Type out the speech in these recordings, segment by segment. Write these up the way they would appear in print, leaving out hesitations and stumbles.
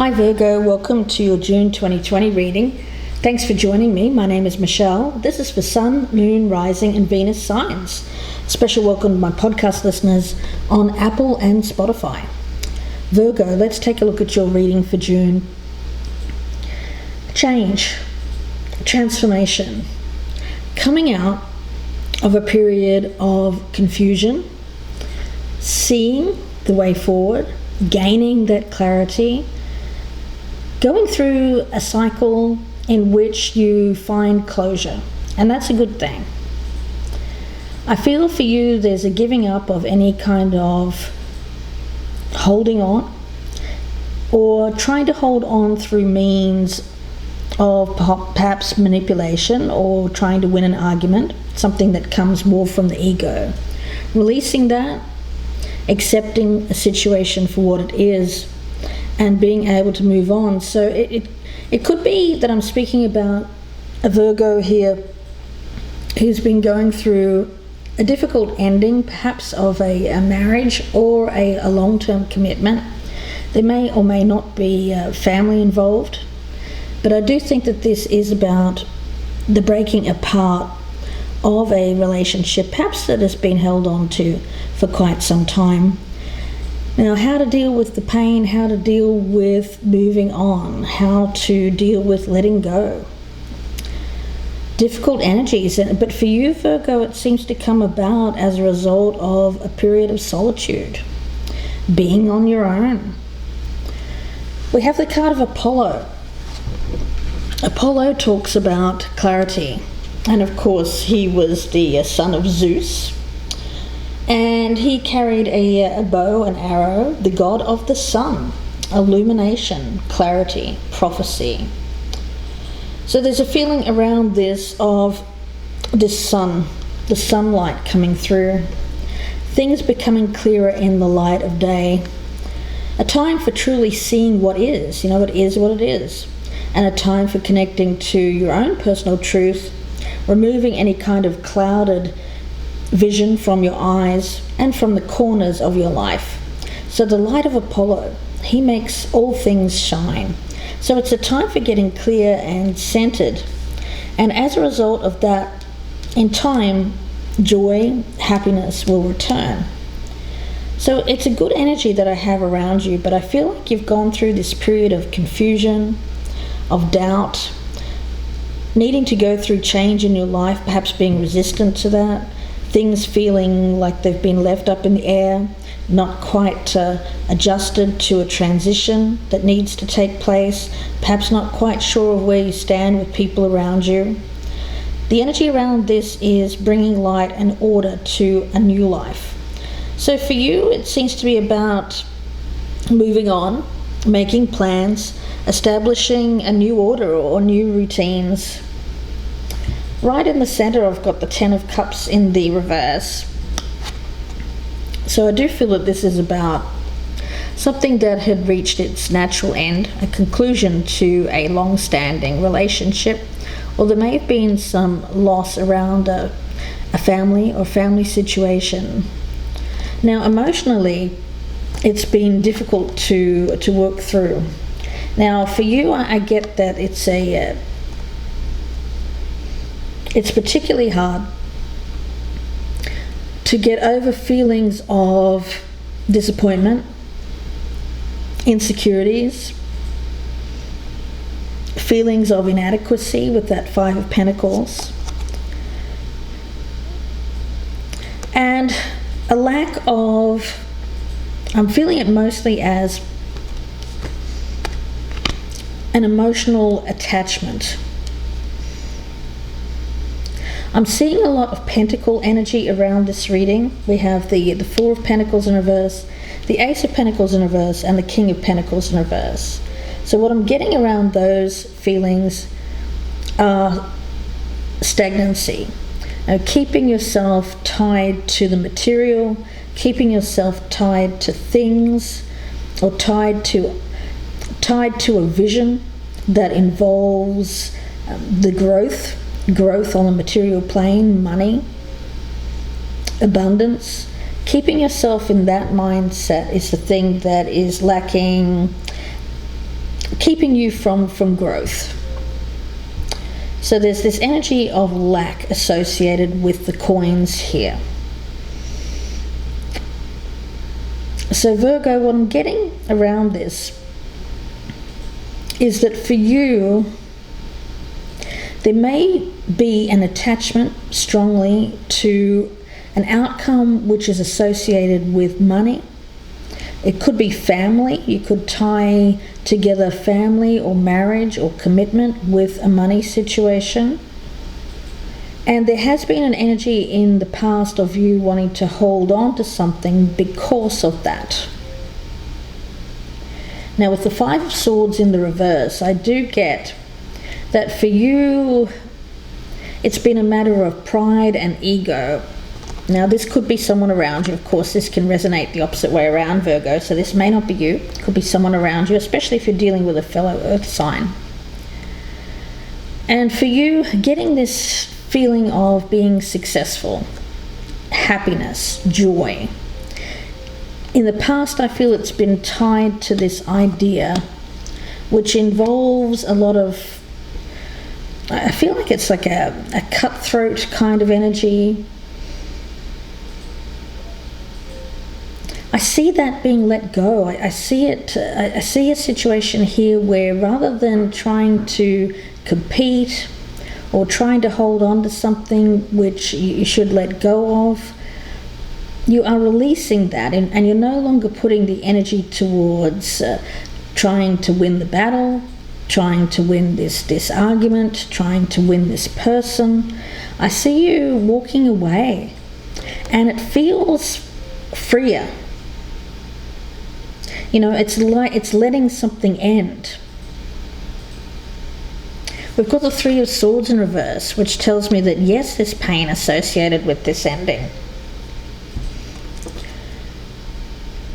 Hi Virgo, welcome to your June 2020 reading. Thanks for joining me. My name is Michelle. This is for Sun, Moon, Rising and Venus signs. Special welcome to my podcast listeners on Apple and Spotify. Virgo, let's take a look at your reading for June. Change, transformation, coming out of a period of confusion, seeing the way forward, gaining that clarity, going through a cycle in which you find closure, and that's a good thing. I feel for you there's a giving up of any kind of holding on or trying to hold on through means of perhaps manipulation or trying to win an argument, something that comes more from the ego. Releasing that, accepting a situation for what it is, and being able to move on. So it could be that I'm speaking about a Virgo here who's been going through a difficult ending, perhaps of a marriage or a long-term commitment. There may or may not be family involved, but I do think that this is about the breaking apart of a relationship, perhaps that has been held on to for quite some time. Now, how to deal with the pain, how to deal with moving on, how to deal with letting go. Difficult energies, but for you, Virgo, it seems to come about as a result of a period of solitude, being on your own. We have the card of Apollo. Apollo talks about clarity, and of course he was the son of Zeus. And he carried a bow and arrow, the god of the sun, illumination, clarity, prophecy. So there's a feeling around this of this sun, the sunlight coming through, things becoming clearer in the light of day, a time for truly seeing what is, it is what it is, and a time for connecting to your own personal truth, removing any kind of clouded vision from your eyes and from the corners of your life. So the light of Apollo, he makes all things shine. So it's a time for getting clear and centered. And as a result of that, in time, joy, happiness will return. So it's a good energy that I have around you, but I feel like you've gone through this period of confusion, of doubt, needing to go through change in your life, perhaps being resistant to that, things feeling like they've been left up in the air, not quite adjusted to a transition that needs to take place, perhaps not quite sure of where you stand with people around you. The energy around this is bringing light and order to a new life. So for you, it seems to be about moving on, making plans, establishing a new order or new routines. Right in the center, I've got the Ten of Cups in the reverse. So I do feel that this is about something that had reached its natural end, a conclusion to a long-standing relationship, or there may have been some loss around a family or family situation. Now, emotionally, it's been difficult to work through. Now, for you, I get that it's particularly hard to get over feelings of disappointment, insecurities, feelings of inadequacy with that Five of Pentacles, and a lack of, I'm feeling it mostly as an emotional attachment. I'm seeing a lot of pentacle energy around this reading. We have the Four of Pentacles in reverse, the Ace of Pentacles in reverse, and the King of Pentacles in reverse. So what I'm getting around those feelings are stagnancy. Keeping yourself tied to the material, keeping yourself tied to things, or tied to a vision that involves the growth on the material plane, money, abundance. Keeping yourself in that mindset is the thing that is lacking keeping you from growth. So there's this energy of lack associated with the coins here. So Virgo, what I'm getting around this is that for you, there may be an attachment strongly to an outcome which is associated with money. It could be family. You could tie together family or marriage or commitment with a money situation. And there has been an energy in the past of you wanting to hold on to something because of that. Now with the Five of Swords in the reverse, I do get that for you, it's been a matter of pride and ego. Now this could be someone around you. Of course, this can resonate the opposite way around, Virgo, so this may not be you. It could be someone around you, especially if you're dealing with a fellow earth sign. And for you, getting this feeling of being successful, happiness, joy. In the past, I feel it's been tied to this idea which involves a lot of, I feel like it's like a cutthroat kind of energy. I see that being let go. I see it. I see a situation here where rather than trying to compete or trying to hold on to something which you should let go of, you are releasing that, and you're no longer putting the energy towards trying to win the battle, trying to win this argument, trying to win this person. I see you walking away, and it feels freer. You know, it's like it's letting something end. We've got the Three of Swords in reverse, which tells me that yes, there's pain associated with this ending.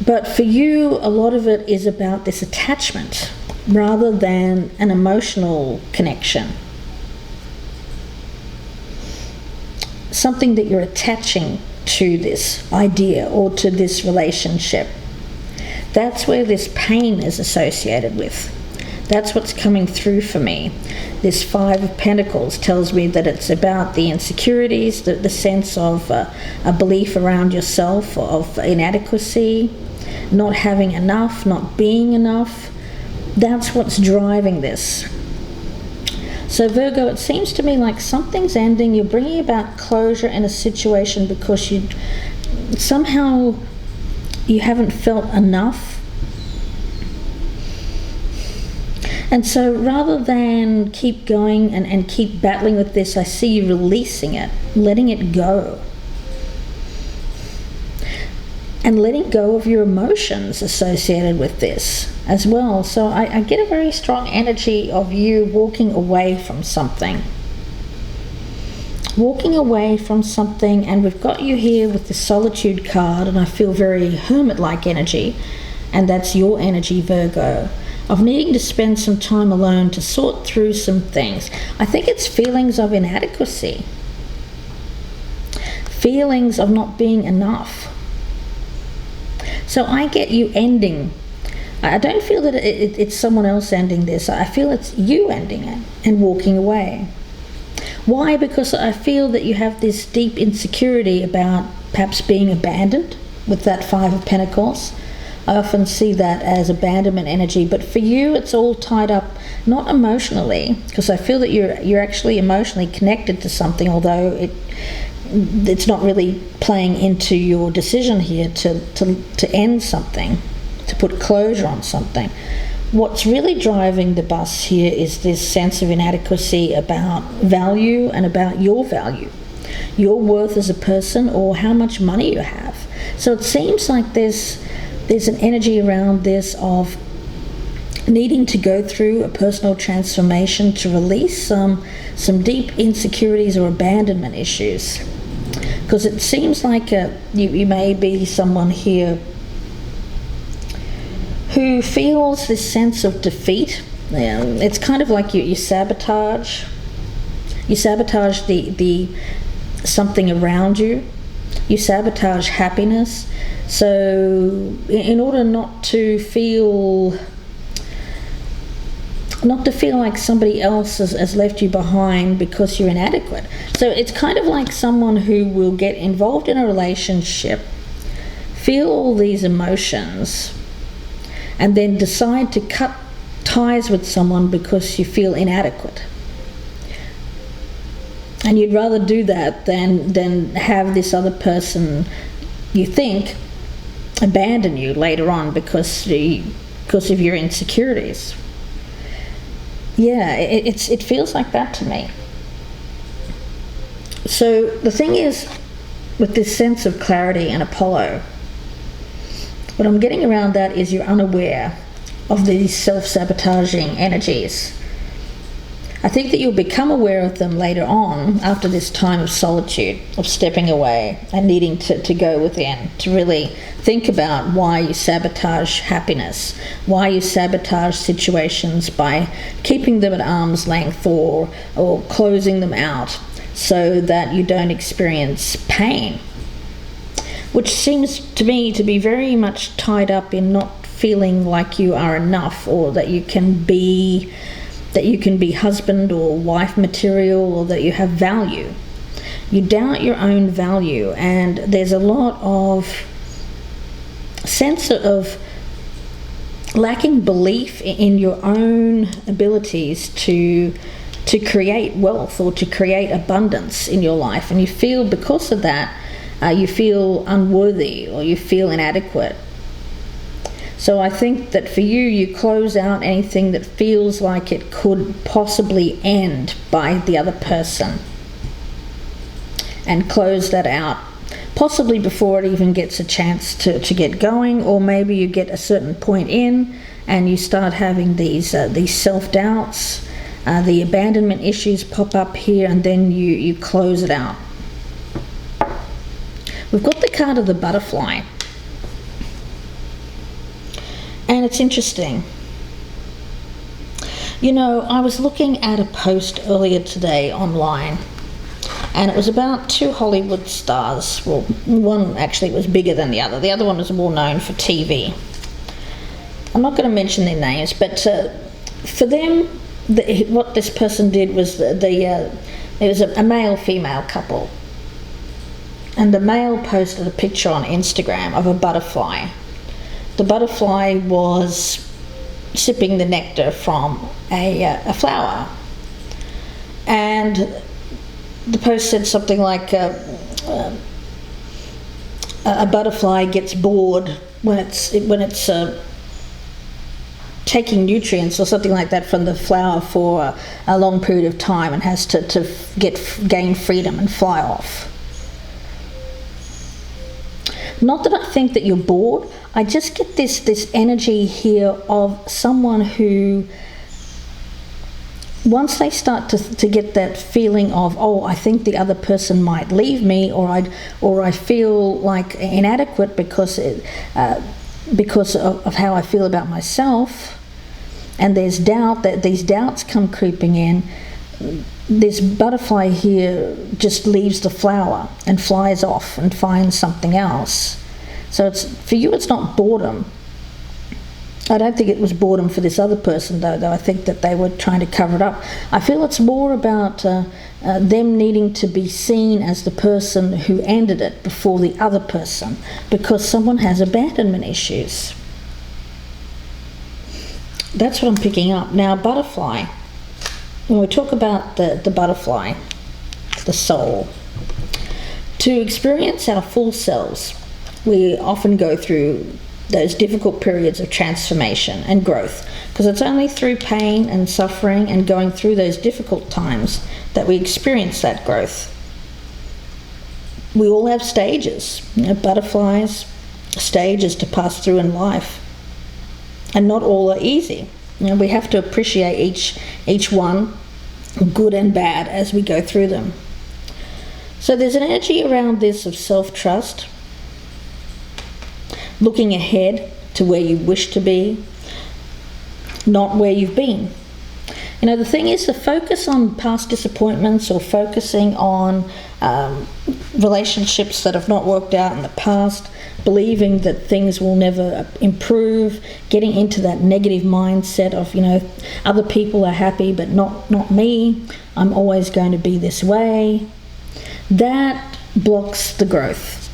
But for you, a lot of it is about this attachment rather than an emotional connection. Something that you're attaching to this idea or to this relationship. That's where this pain is associated with. That's what's coming through for me. This Five of Pentacles tells me that it's about the insecurities, the sense of a belief around yourself, of inadequacy, not having enough, not being enough. That's what's driving this. So Virgo, it seems to me like something's ending. You're bringing about closure in a situation because you haven't felt enough. And so rather than keep going and keep battling with this, I see you releasing it, letting it go. And letting go of your emotions associated with this as well. So I get a very strong energy of you walking away from something. Walking away from something, and we've got you here with the Solitude card, and I feel very hermit-like energy, and that's your energy, Virgo, of needing to spend some time alone to sort through some things. I think it's feelings of inadequacy, feelings of not being enough. So I get you ending. I don't feel that it's someone else ending this. I feel it's you ending it and walking away. Why? Because I feel that you have this deep insecurity about perhaps being abandoned with that Five of Pentacles. I often see that as abandonment energy, but for you it's all tied up, not emotionally, because I feel that you're actually emotionally connected to something, although it's not really playing into your decision here to end something, to put closure on something. What's really driving the bus here is this sense of inadequacy about value and about your value, your worth as a person, or how much money you have. So it seems like there's an energy around this of needing to go through a personal transformation to release some deep insecurities or abandonment issues. Because it seems like you may be someone here who feels this sense of defeat. It's kind of like you sabotage. You sabotage the something around you. You sabotage happiness. So in order not to feel not to feel like somebody else has left you behind because you're inadequate. So it's kind of like someone who will get involved in a relationship, feel all these emotions, and then decide to cut ties with someone because you feel inadequate. And you'd rather do that than have this other person, you think, abandon you later on because of your insecurities. Yeah, it feels like that to me. So the thing is, with this sense of clarity and Apollo, what I'm getting around that is you're unaware of these self-sabotaging energies. I think that you'll become aware of them later on, after this time of solitude, of stepping away and needing to go within, to really think about why you sabotage happiness, why you sabotage situations by keeping them at arm's length or closing them out so that you don't experience pain, which seems to me to be very much tied up in not feeling like you are enough, or that you can be husband or wife material, or that you have value. You doubt your own value, and there's a lot of sense of lacking belief in your own abilities to create wealth or to create abundance in your life, and you feel, because of that, you feel unworthy or you feel inadequate. So I think that for you close out anything that feels like it could possibly end by the other person, and close that out, possibly before it even gets a chance to get going, or maybe you get a certain point in and you start having these self-doubts, the abandonment issues pop up here, and then you close it out. We've got the card of the butterfly. And it's interesting. You know, I was looking at a post earlier today online, and it was about two Hollywood stars. Well, one actually was bigger than the other. The other one was more known for TV. I'm not going to mention their names, but for them, what this person did was there was a male-female couple, and the male posted a picture on Instagram of a butterfly. The butterfly was sipping the nectar from a flower, and the post said something like a butterfly gets bored when it's taking nutrients or something like that from the flower for a long period of time, and has to gain freedom and fly off. Not that I think that you're bored. I just get this energy here of someone who, once they start to get that feeling of, oh, I think the other person might leave me, or I feel like inadequate because of how I feel about myself, and there's doubt, that these doubts come creeping in, this butterfly here just leaves the flower and flies off and finds something else. So for you, it's not boredom. I don't think it was boredom for this other person, though I think that they were trying to cover it up. I feel it's more about them needing to be seen as the person who ended it before the other person, because someone has abandonment issues. That's what I'm picking up. Now, butterfly. When we talk about the butterfly, the soul, to experience our full selves, we often go through those difficult periods of transformation and growth, because it's only through pain and suffering and going through those difficult times that we experience that growth. We all have stages, butterflies, stages to pass through in life, and not all are easy. We have to appreciate each one, good and bad, as we go through them. So there's an energy around this of self-trust, looking ahead to where you wish to be, not where you've been. The thing is to focus on past disappointments or focusing on relationships that have not worked out in the past, believing that things will never improve, getting into that negative mindset of, other people are happy but not me, I'm always going to be this way. That blocks the growth.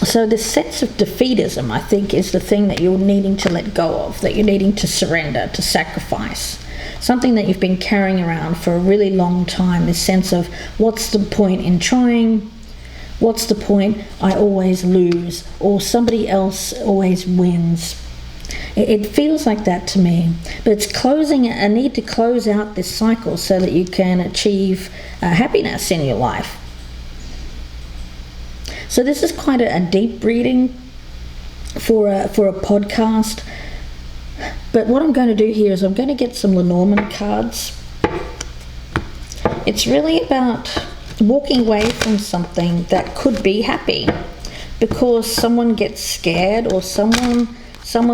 So this sense of defeatism, I think, is the thing that you're needing to let go of, that you're needing to surrender, to sacrifice. Something that you've been carrying around for a really long time, this sense of, what's the point in trying? What's the point? I always lose, or somebody else always wins. It feels like that to me, but it's closing a need to close out this cycle so that you can achieve happiness in your life. So this is quite a deep reading for a podcast. But what I'm going to do here is I'm going to get some Lenormand cards. It's really about walking away from something that could be happy, because someone gets scared, or someone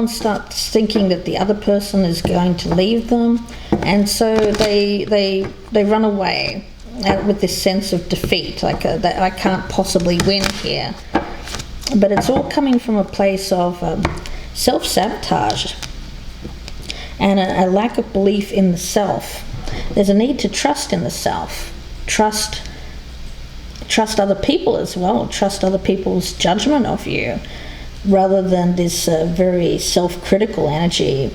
starts thinking that the other person is going to leave them, and so they run away with this sense of defeat, that I can't possibly win here. But it's all coming from a place of self-sabotage and a lack of belief in the self. There's a need to trust in the self, trust other people as well, trust other people's judgment of you, rather than this very self-critical energy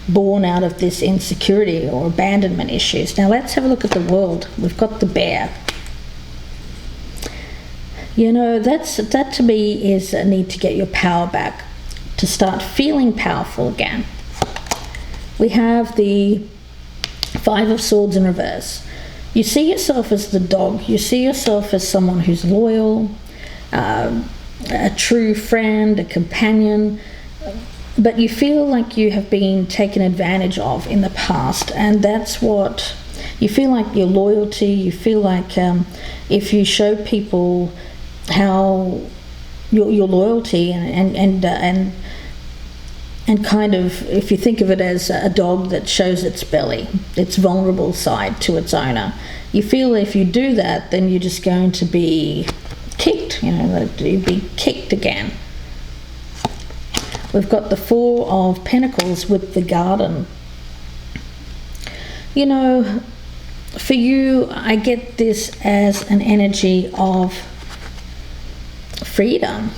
born out of this insecurity or abandonment issues. Now let's have a look at the world. We've got the bear. That to me is a need to get your power back, to start feeling powerful again. We have the Five of Swords in reverse. You see yourself as the dog. You see yourself as someone who's loyal, a true friend, a companion, but you feel like you have been taken advantage of in the past, and that's what you feel like. Your loyalty, you feel like if you show people how your loyalty and kind of, if you think of it as a dog that shows its belly, its vulnerable side to its owner, you feel if you do that, then you're just going to be kicked, that you'd be kicked again. We've got the Four of Pentacles with the Garden. For you, I get this as an energy of freedom.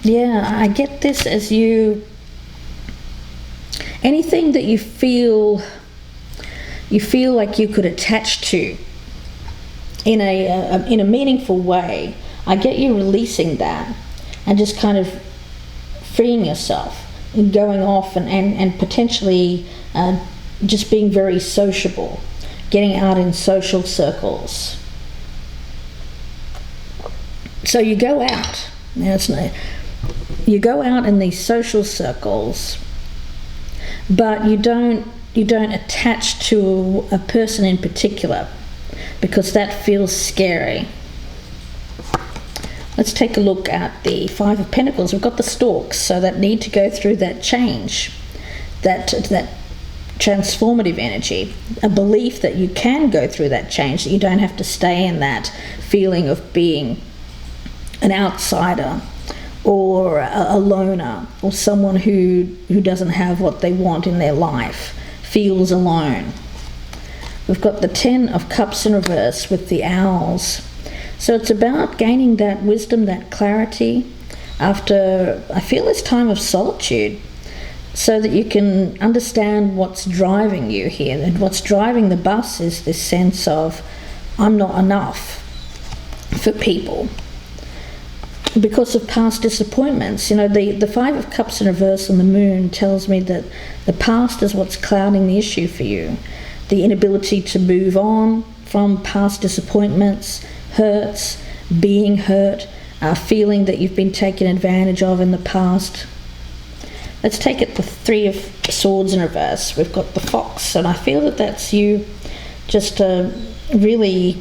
Yeah, I get this as anything that you feel like you could attach to in a meaningful way. I get you releasing that and just kind of freeing yourself and going off and potentially just being very sociable, getting out in social circles. So you go out. You go out in these social circles, but you don't attach to a person in particular, because that feels scary. Let's take a look at the Five of Pentacles. We've got the Storks, so that need to go through that change, that transformative energy, a belief that you can go through that change, that you don't have to stay in that feeling of being an outsider or a loner, or someone who doesn't have what they want in their life, feels alone. We've got the Ten of Cups in reverse with the Owls. So it's about gaining that wisdom, that clarity after, I feel, this time of solitude, so that you can understand what's driving you here. And what's driving the bus is this sense of, I'm not enough for people because of past disappointments. The Five of Cups in reverse on the Moon tells me that the past is what's clouding the issue for you. The inability to move on from past disappointments, hurts, being hurt, feeling that you've been taken advantage of in the past. Let's take it the Three of Swords in reverse. We've got the Fox, and I feel that that's you just really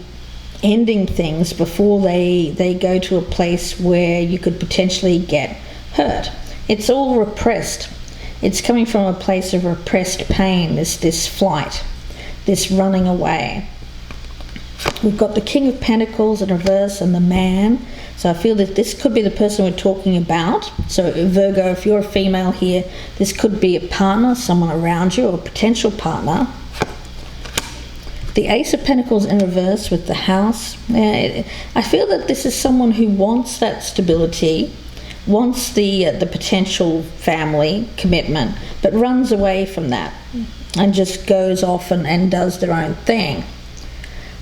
ending things before they go to a place where you could potentially get hurt. It's all repressed. It's coming from a place of repressed pain, this flight, this running away. We've got the King of Pentacles in reverse and the Man. So I feel that this could be the person we're talking about. So Virgo, if you're a female here, this could be a partner, someone around you, or a potential partner. The Ace of Pentacles in reverse with the House. I feel that this is someone who wants that stability, wants the potential family commitment, but runs away from that and just goes off and does their own thing.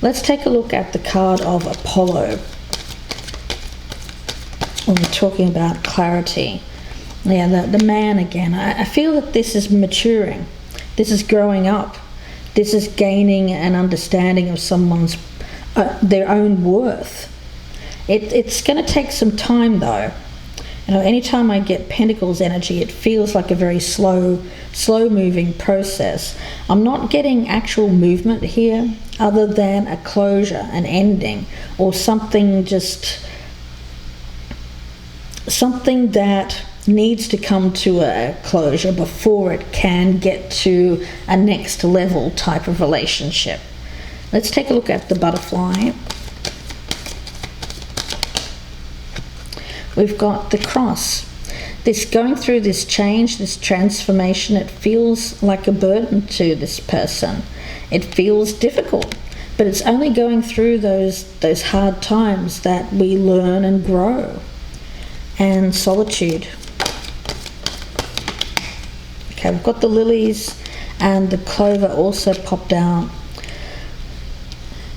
Let's take a look at the card of Apollo. When we're talking about clarity. Yeah, the Man again. I feel that this is maturing. This is growing up. This is gaining an understanding of someone's their own worth. It's going to take some time though. You know, anytime I get Pentacles energy, it feels like a very slow moving process. I'm not getting actual movement here other than a closure, an ending, or something that needs to come to a closure before it can get to a next level type of relationship. Let's take a look at the Butterfly. We've got the Cross. This going through this change, this transformation, it feels like a burden to this person. It feels difficult, but it's only going through those hard times that we learn and grow. And Solitude. Okay, we've got the Lilies and the Clover also popped out.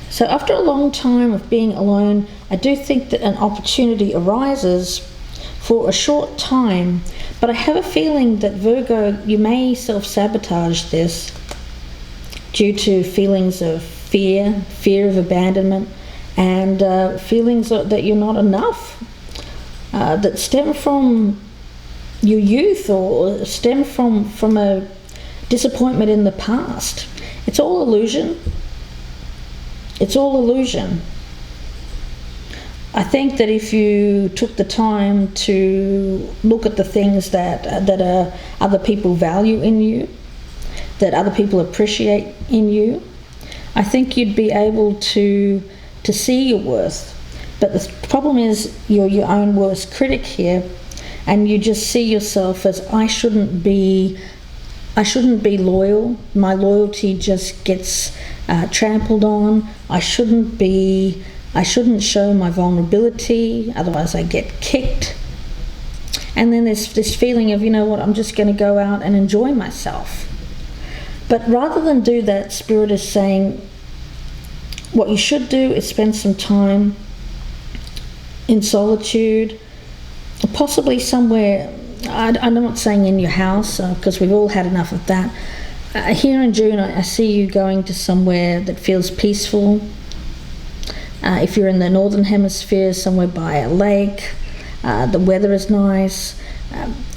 So after a long time of being alone, I do think that an opportunity arises for a short time, but I have a feeling that Virgo, you may self-sabotage this due to feelings of fear of abandonment, and feelings that you're not enough, that stem from your youth or stem from a disappointment in the past. It's all illusion. It's all illusion. I think that if you took the time to look at the things that other people value in you, that other people appreciate in you, I think you'd be able to see your worth. But the problem is you're your own worst critic here, and you just see yourself as I shouldn't be loyal. My loyalty just gets trampled on. I shouldn't show my vulnerability, otherwise I get kicked. And then there's this feeling of, you know what, I'm just going to go out and enjoy myself. But rather than do that, Spirit is saying what you should do is spend some time in solitude, possibly somewhere, I'm not saying in your house, because we've all had enough of that. Here in June, I see you going to somewhere that feels peaceful. If you're in the Northern Hemisphere, somewhere by a lake, the weather is nice.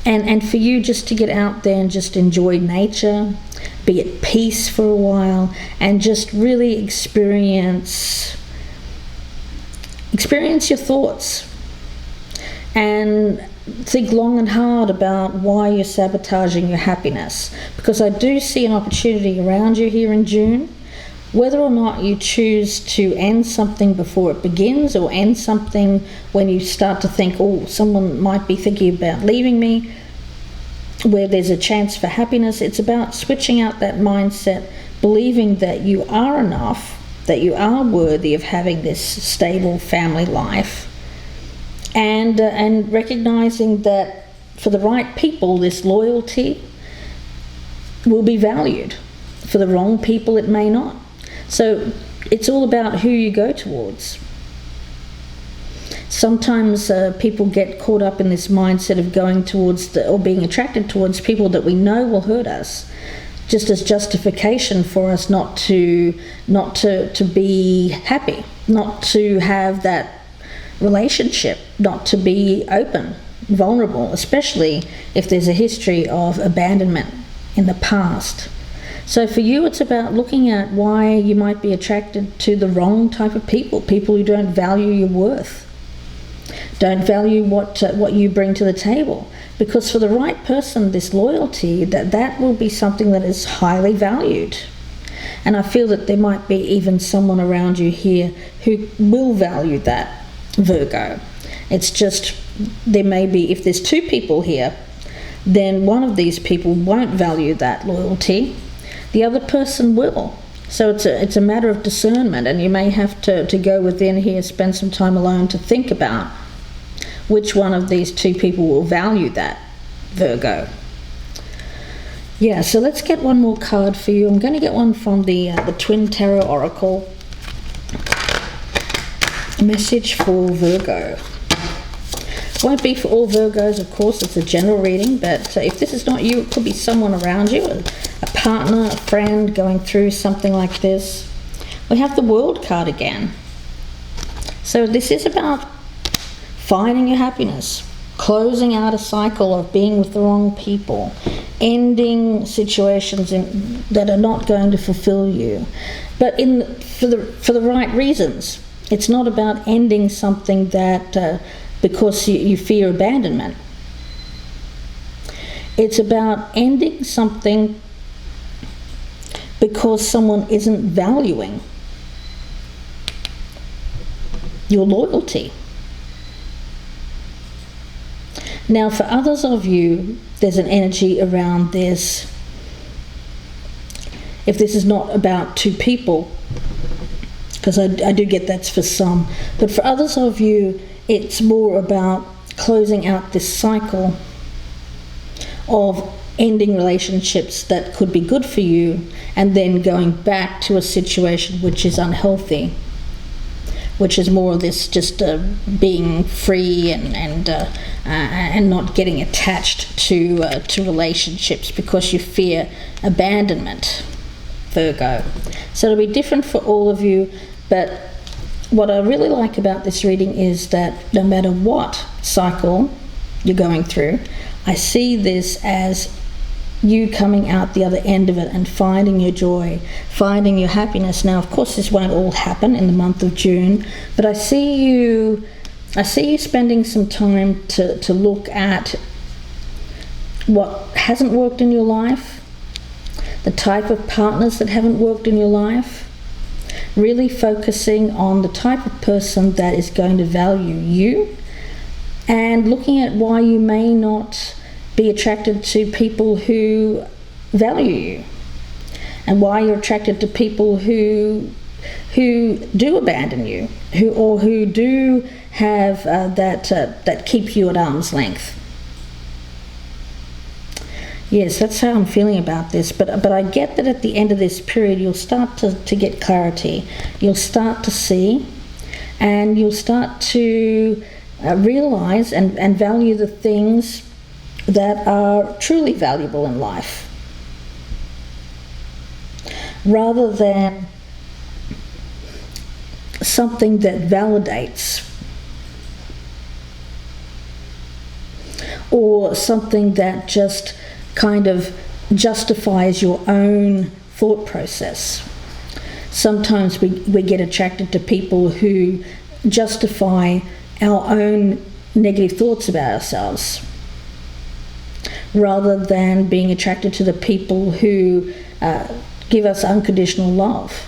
And for you just to get out there and just enjoy nature, be at peace for a while, and just really experience your thoughts. And think long and hard about why you're sabotaging your happiness, because I do see an opportunity around you here in June. Whether or not you choose to end something before it begins, or end something when you start to think, oh, someone might be thinking about leaving me, where there's a chance for happiness, it's about switching out that mindset, believing that you are enough, that you are worthy of having this stable family life, and recognizing that for the right people, this loyalty will be valued. For the wrong people, it may not. So it's all about who you go towards. Sometimes people get caught up in this mindset of going towards or being attracted towards people that we know will hurt us, just as justification for us not to be happy, not to have that relationship, not to be open, vulnerable, especially if there's a history of abandonment in the past. So for you, it's about looking at why you might be attracted to the wrong type of people who don't value your worth. Don't value what you bring to the table, because for the right person, this loyalty, that will be something that is highly valued. And I feel that there might be even someone around you here who will value that, Virgo. It's just, there may be, if there's two people here, then one of these people won't value that loyalty. The other person will. So it's a matter of discernment, and you may have to go within here, spend some time alone to think about which one of these two people will value that, Virgo. Yeah, so let's get one more card for you. I'm going to get one from the Twin Tarot Oracle. Message for Virgo. Won't be for all Virgos, of course. It's a general reading, but if this is not you, it could be someone around you, a partner, a friend going through something like this. We have the World card again. So this is about finding your happiness, closing out a cycle of being with the wrong people, ending situations that are not going to fulfill you, but for the right reasons. It's not about ending something that because you fear abandonment. It's about ending something because someone isn't valuing your loyalty. Now, for others of you, there's an energy around this. If this is not about two people, because I do get that's for some, but for others of you, it's more about closing out this cycle of ending relationships that could be good for you and then going back to a situation which is unhealthy, which is more of this just being free and not getting attached to relationships because you fear abandonment, Virgo. So it'll be different for all of you, but what I really like about this reading is that no matter what cycle you're going through, I see this as you coming out the other end of it and finding your joy, finding your happiness. Now, of course, this won't all happen in the month of June, but I see you spending some time to look at what hasn't worked in your life, the type of partners that haven't worked in your life, really focusing on the type of person that is going to value you, and looking at why you may not be attracted to people who value you, and why you're attracted to people who do abandon you, who do have that keep you at arm's length. Yes, that's how I'm feeling about this, but I get that at the end of this period you'll start to get clarity, you'll start to see, and you'll start to realize and value the things that are truly valuable in life, rather than something that validates or something that just kind of justifies your own thought process. Sometimes we get attracted to people who justify our own negative thoughts about ourselves, rather than being attracted to the people who give us unconditional love.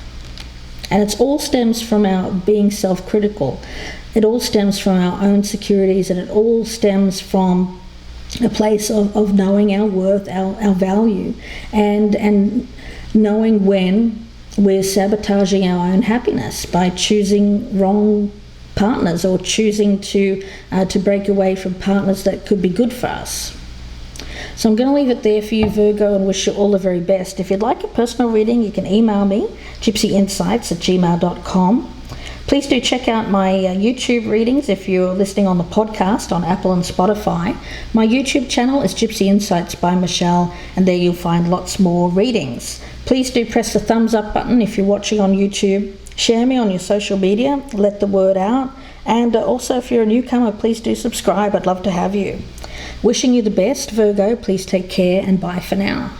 And it all stems from our being self-critical. It all stems from our own insecurities, and it all stems from a place of knowing our worth, our value, and knowing when we're sabotaging our own happiness by choosing wrong partners, or choosing to break away from partners that could be good for us. So I'm going to leave it there for you, Virgo, and wish you all the very best. If you'd like a personal reading, you can email me, gypsyinsights@gmail.com. Please do check out my YouTube readings if you're listening on the podcast on Apple and Spotify. My YouTube channel is Gypsy Insights by Michelle, and there you'll find lots more readings. Please do press the thumbs up button if you're watching on YouTube. Share me on your social media, let the word out, and also if you're a newcomer, please do subscribe. I'd love to have you. Wishing you the best, Virgo. Please take care, and bye for now.